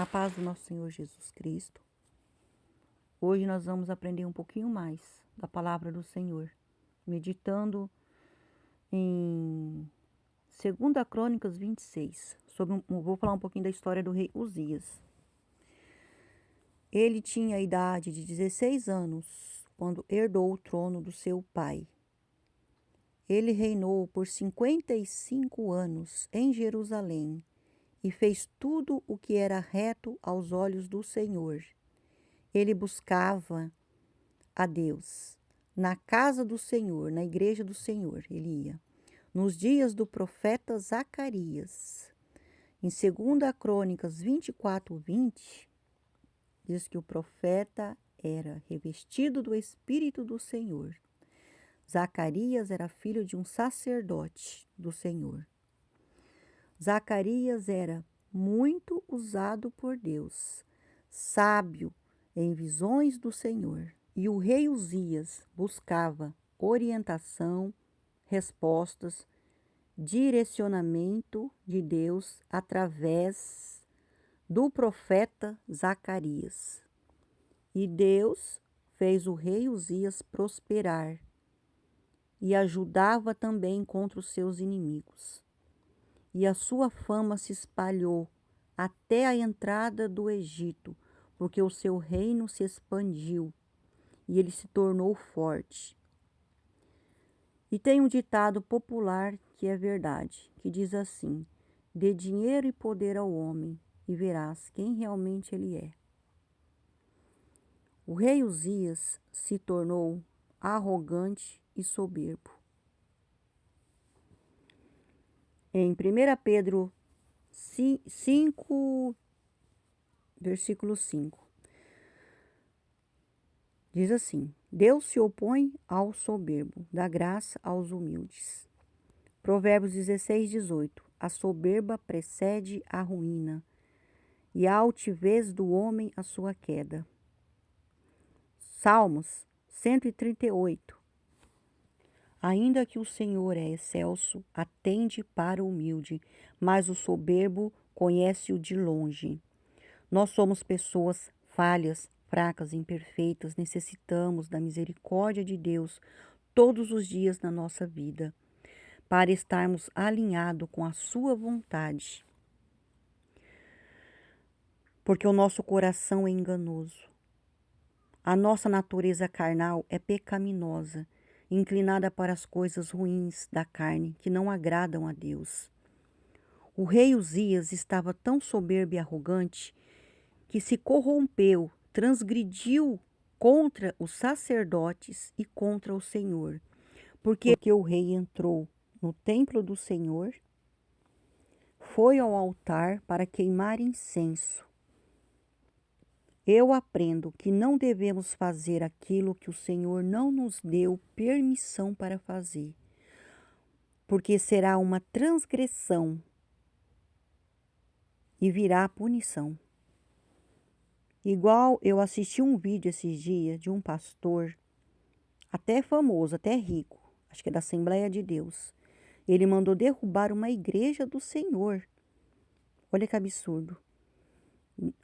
A paz do nosso Senhor Jesus Cristo. Hoje nós vamos aprender um pouquinho mais da palavra do Senhor, meditando em 2 Crônicas 26. Vou falar um pouquinho da história do rei Uzias. Ele tinha a idade de 16 anos quando herdou o trono do seu pai. Ele reinou por 55 anos em Jerusalém e fez tudo o que era reto aos olhos do Senhor. Ele buscava a Deus na casa do Senhor, na igreja do Senhor, ele ia. Nos dias do profeta Zacarias, em 2 Crônicas 24:20, diz que o profeta era revestido do Espírito do Senhor. Zacarias era filho de um sacerdote do Senhor. Zacarias era muito usado por Deus, sábio em visões do Senhor. E o rei Uzias buscava orientação, respostas, direcionamento de Deus através do profeta Zacarias. E Deus fez o rei Uzias prosperar e ajudava também contra os seus inimigos. E a sua fama se espalhou até a entrada do Egito, porque o seu reino se expandiu e ele se tornou forte. E tem um ditado popular que é verdade, que diz assim: dê dinheiro e poder ao homem e verás quem realmente ele é. O rei Uzias se tornou arrogante e soberbo. Em 1 Pedro 5, versículo 5, diz assim: Deus se opõe ao soberbo, dá graça aos humildes. Provérbios 16:18. A soberba precede a ruína, e a altivez do homem a sua queda. Salmos 138. Ainda que o Senhor é excelso, atende para o humilde, mas o soberbo conhece-o de longe. Nós somos pessoas falhas, fracas, imperfeitas, necessitamos da misericórdia de Deus todos os dias na nossa vida, para estarmos alinhados com a sua vontade. Porque o nosso coração é enganoso. A nossa natureza carnal é pecaminosa, inclinada para as coisas ruins da carne, que não agradam a Deus. O rei Uzias estava tão soberbo e arrogante que se corrompeu, transgrediu contra os sacerdotes e contra o Senhor. Porque o rei entrou no templo do Senhor, foi ao altar para queimar incenso. Eu aprendo que não devemos fazer aquilo que o Senhor não nos deu permissão para fazer, porque será uma transgressão e virá a punição. Igual eu assisti um vídeo esses dias de um pastor, até famoso, até rico, acho que é da Assembleia de Deus. Ele mandou derrubar uma igreja do Senhor. Olha que absurdo.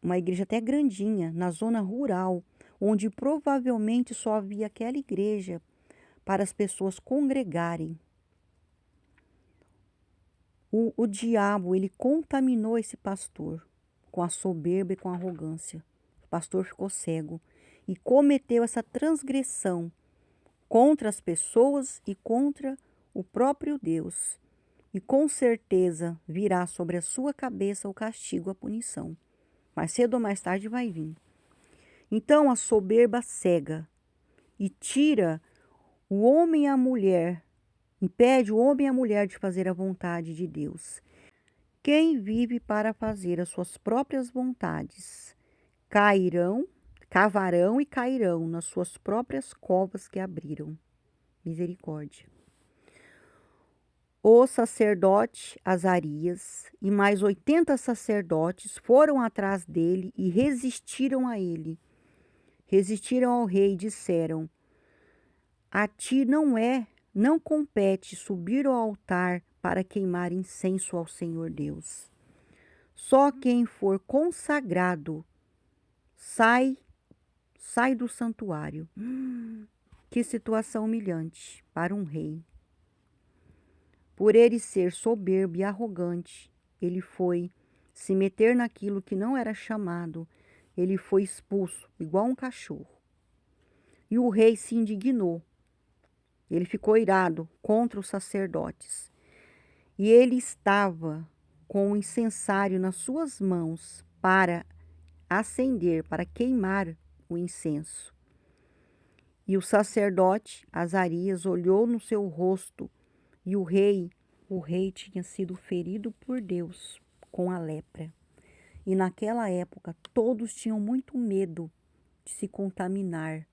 Uma igreja até grandinha, na zona rural, onde provavelmente só havia aquela igreja para as pessoas congregarem. O diabo, ele contaminou esse pastor com a soberba e com a arrogância. O pastor ficou cego e cometeu essa transgressão contra as pessoas e contra o próprio Deus. E com certeza virá sobre a sua cabeça o castigo, a punição. Mais cedo ou mais tarde vai vir. Então a soberba cega e tira o homem e a mulher, impede o homem e a mulher de fazer a vontade de Deus. Quem vive para fazer as suas próprias vontades, cavarão e cairão nas suas próprias covas que abriram. Misericórdia. O sacerdote Azarias e mais 80 sacerdotes foram atrás dele e resistiram a ele. Resistiram ao rei e disseram: a ti não compete subir ao altar para queimar incenso ao Senhor Deus. Só quem for consagrado sai do santuário. Que situação humilhante para um rei. Por ele ser soberbo e arrogante, ele foi se meter naquilo que não era chamado. Ele foi expulso, igual um cachorro. E o rei se indignou. Ele ficou irado contra os sacerdotes. E ele estava com o incensário nas suas mãos para acender, para queimar o incenso. E o sacerdote Azarias olhou no seu rosto e o rei tinha sido ferido por Deus com a lepra. E naquela época todos tinham muito medo de se contaminar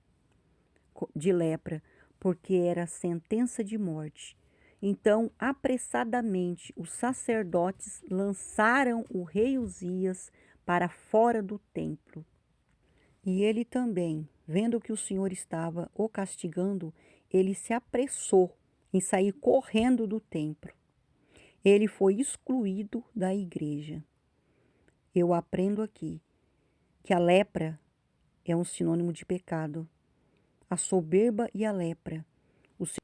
de lepra, porque era sentença de morte. Então, apressadamente, os sacerdotes lançaram o rei Uzias para fora do templo. E ele também, vendo que o Senhor estava o castigando, ele se apressou em sair correndo do templo. Ele foi excluído da igreja. Eu aprendo aqui que a lepra é um sinônimo de pecado. A soberba e a lepra.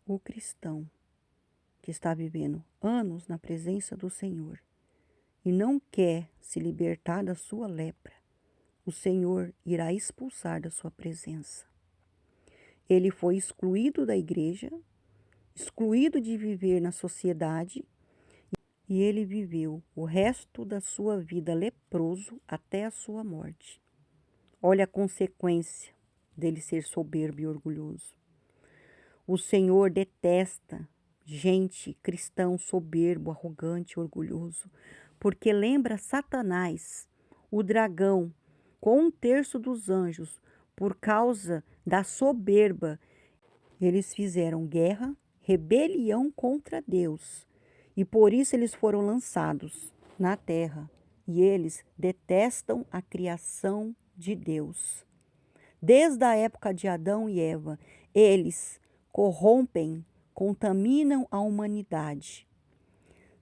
O cristão que está vivendo anos na presença do Senhor e não quer se libertar da sua lepra, o Senhor irá expulsar da sua presença. Ele foi excluído da igreja, excluído de viver na sociedade, e ele viveu o resto da sua vida leproso até a sua morte. Olha a consequência dele ser soberbo e orgulhoso. O Senhor detesta gente, cristão soberbo, arrogante, orgulhoso, porque lembra Satanás, o dragão, com 1/3 dos anjos, por causa da soberba. Eles fizeram guerra, rebelião contra Deus, e por isso eles foram lançados na terra, e eles detestam a criação de Deus. Desde a época de Adão e Eva, eles corrompem, contaminam a humanidade.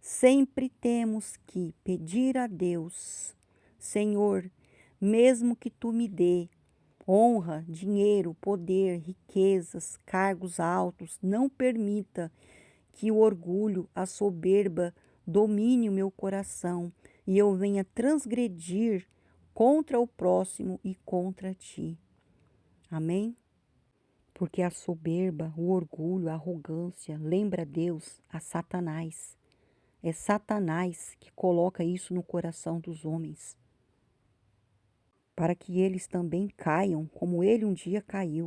Sempre temos que pedir a Deus: Senhor, mesmo que tu me dê honra, dinheiro, poder, riquezas, cargos altos, não permita que o orgulho, a soberba domine o meu coração e eu venha transgredir contra o próximo e contra ti. Amém? Porque a soberba, o orgulho, a arrogância lembra Deus a Satanás. É Satanás que coloca isso no coração dos homens, para que eles também caiam como ele um dia caiu.